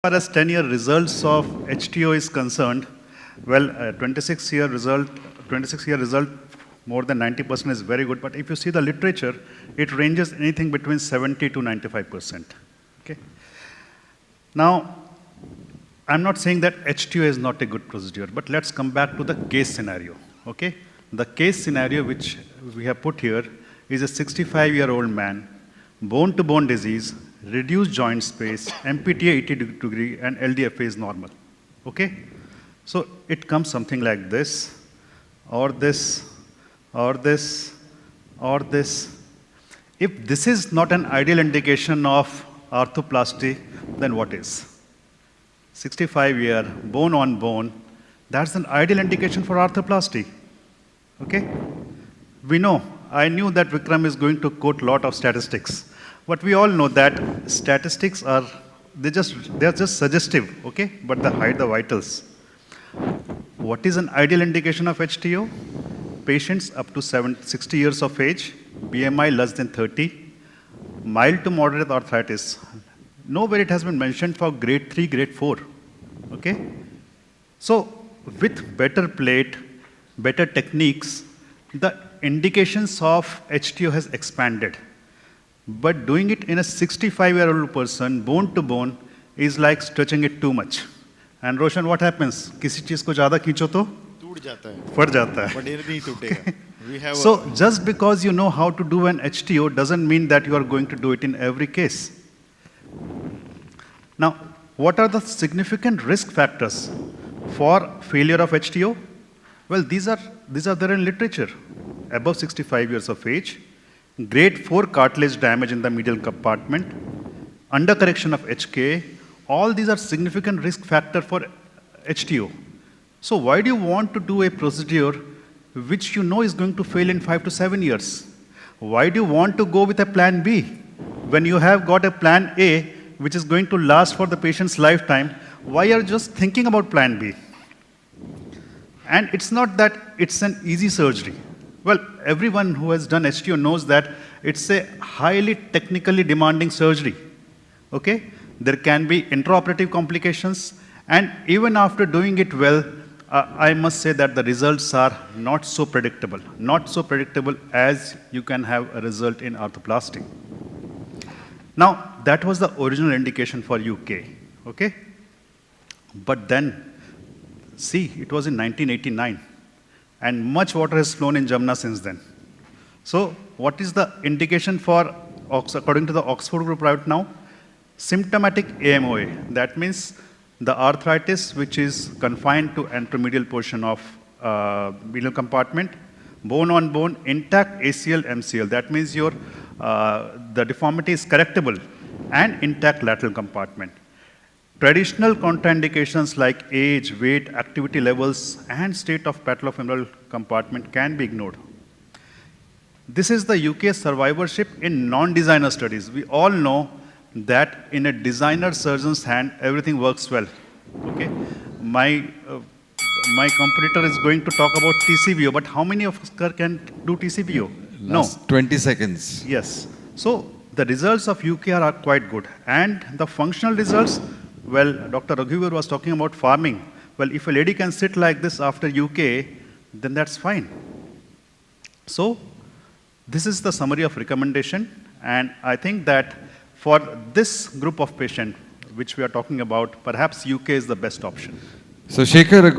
As far as 10-year results of HTO is concerned, well, 26-year result, more than 90% is very good. But if you see the literature, it ranges anything between 70 to 95%. Okay. Now, I'm not saying that HTO is not a good procedure, but let's come back to the case scenario. Okay. The case scenario which we have put here is a 65-year-old man, bone-to-bone disease, reduced joint space, MPTA 80 degree, and LDFA is normal. Okay? So it comes something like this, or this, or this, or this. If this is not an ideal indication of arthroplasty, then what is? 65-year, bone on bone, that's an ideal indication for arthroplasty. Okay? We know, I knew that Vikram is going to quote a lot of statistics. But we all know that statistics are, they're just suggestive, okay? But they hide the vitals. What is an ideal indication of HTO? Patients up to 60 years of age, BMI less than 30, mild to moderate arthritis. Nowhere it has been mentioned for grade 3, grade 4, okay? So with better plate, better techniques, the indications of HTO has expanded. But doing it in a 65-year-old person, bone to bone, is like stretching it too much. And Roshan, what happens? किसी चीज को ज़्यादा खींचो तो टूट जाता है, फट जाता है. बनेर नहीं टूटेगा. So just because you know how to do an HTO doesn't mean that you are going to do it in every case. Now, what are the significant risk factors for failure of HTO? Well, these are there in literature. Above 65 years of age, grade 4 cartilage damage in the medial compartment, undercorrection of HKA, all these are significant risk factor for HTO. So why do you want to do a procedure which you know is going to fail in 5 to 7 years? Why do you want to go with a plan B when you have got a plan A which is going to last for the patient's lifetime? Why are you just thinking about plan B? And it's not that it's an easy surgery. Well, everyone who has done HTO knows that it's a highly technically demanding surgery. Okay? There can be intraoperative complications, and even after doing it well, I must say that the results are not so predictable. Not so predictable as you can have a result in arthroplasty. Now, that was the original indication for UKA. Okay? But then, see, it was in 1989. And much water has flown in Jamna since then. So what is the indication for, according to the Oxford group right now? Symptomatic AMOA. That means the arthritis which is confined to anteromedial portion of medial compartment, bone on bone, intact ACL, MCL. That means your the deformity is correctable, and intact lateral compartment. Traditional contraindications like age, weight, activity levels, and state of patellofemoral compartment can be ignored. This is the UK survivorship in non-designer studies. We all know that in a designer surgeon's hand, everything works well. Okay? My competitor is going to talk about TCVO, but how many of us can do TCVO? Last no. 20 seconds. Yes. So the results of UKR are quite good. And the functional results, well, Dr. Raghuvar was talking about farming. Well, if a lady can sit like this after UKA, then that's fine. So this is the summary of recommendation. And I think that for this group of patients, which we are talking about, perhaps UK is the best option. So, Shekhar,